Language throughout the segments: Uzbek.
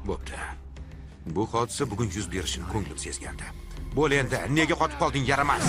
Bo'pti. Bu hodisa bugun yuz berishini ko'nglim sezgandi. Bo'l endi, nega qotib qolding, yaramas?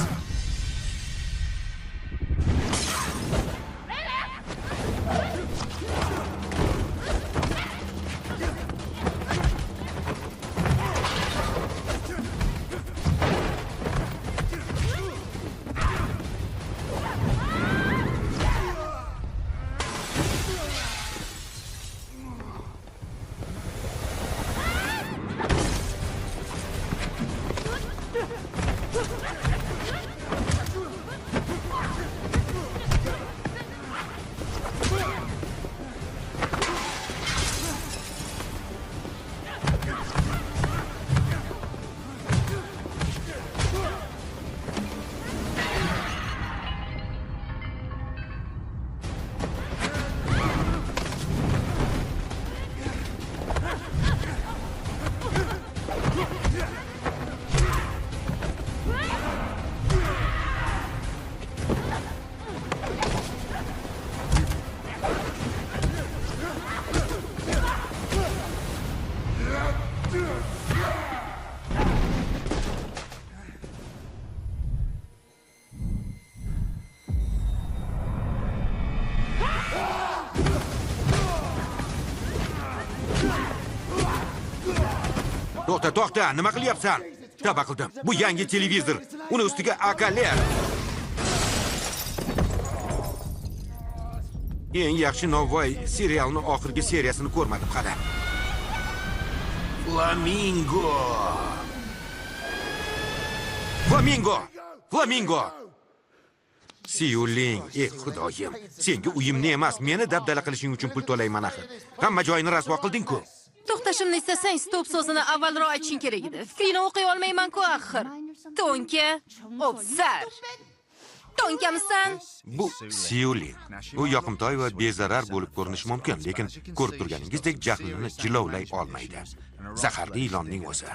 To'xta, nima qilyapsan? Tavba qildim. Bu yangi televizor. Uni ustiga akalar. Eng yaxshi novvoy serialning oxirgi seriyasini ko'rmadim qada. Flamingo. Siyuling, xudoyim. Senga uyimni emas, meni dabdala qilishing uchun pul to'layman axir. Hamma joyini rasvo qilding-ku. To'xtashimni istasang, stop so'zini avvalroq aytishing kerak edi. Fikringni o'qiy olmayman-ku axir. To'nka, obsar. To'nkamisan? Bu Siyuling. U yoqimtoy va bezarar bo'lib ko'rinishi mumkin, lekin ko'rib turganingizdek jahlini jilovlay olmaydi. Zaharli ilonning o'zi.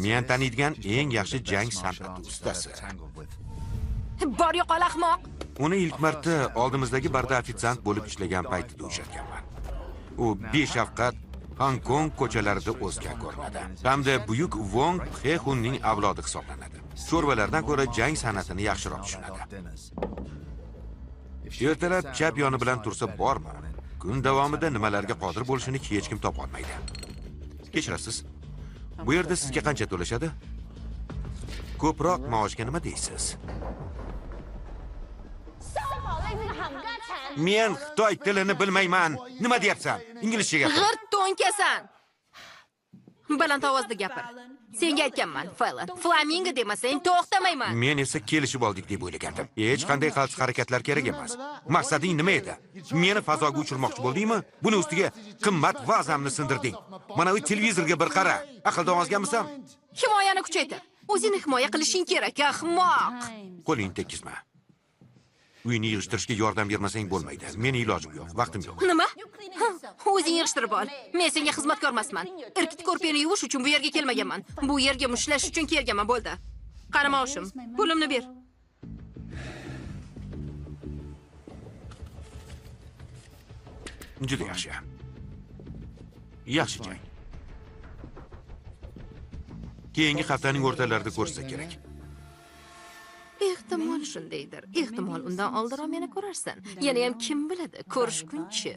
Men taniydigan eng yaxshi jang san'ati ustasi. Bor yo'qol ahmoq. Uni ilk marta oldimizdagi barda ofitsiant bo'lib ishlagan paytida uchratganman. U beshafqat Hong Kong ko'chalarida o'sgan ko'rinadi. Hamda buyuk Wong He-hunning avlodi hisoblanadi. Sho'rvalardan ko'ra jang san'atini yaxshiroq tushunadi. Ertalab chap yoni bilan tursa bormi? Kun davomida nimalarga qodir bo'lishini hech kim topa olmaydi. Kechirasiz. Bu yerda sizga qancha to'lashadi? Ko'proq maoshga nima deysiz? Men Xitoy tilini bilmayman. Nima deyapsan? Inglizcha gapir. G'irt to'nkasan. Baland ovozda gapir. Senga aytganman, Fallon. Flamingo demasang to'xtamayman. Men esa kelishib oldik deb o'ylagandim. Hech qanday xalq harakatlar kerak emas. Maqsading nima edi? Meni fazoga uchirmoqchi bo'ldingmi? Buni ustiga qimmat vazamni sindirding. Mana bu televizorga bir qara. Aqldan ozganmisan? Himoyani kuchaytir. O'zingni himoya qilishing kerak, ahmoq. Qo'lingni tekizma. Uyni yig'ishtirishga yordam bermasang bo'lmaydi. Meni ilojim yo'q, vaqtim yo'q. Nima? O'zing yig'ishtirib ol. Men senga xizmatkor emasman. Irkit ko'rpani yuvish uchun bu yerga kelmaganman. Bu yerga mushtlash uchun kelganman, bo'ldi. Qani maoshim, pulimni ber. Juda yaxshi. Yaxshi jang. Keyingi haftaning o'rtalarida ko'rsa kerak. Ehtimol shundaydir. Ehtimol undan oldinroq meni ko'rarsan. Yana ham kim biladi, ko'rishguncha.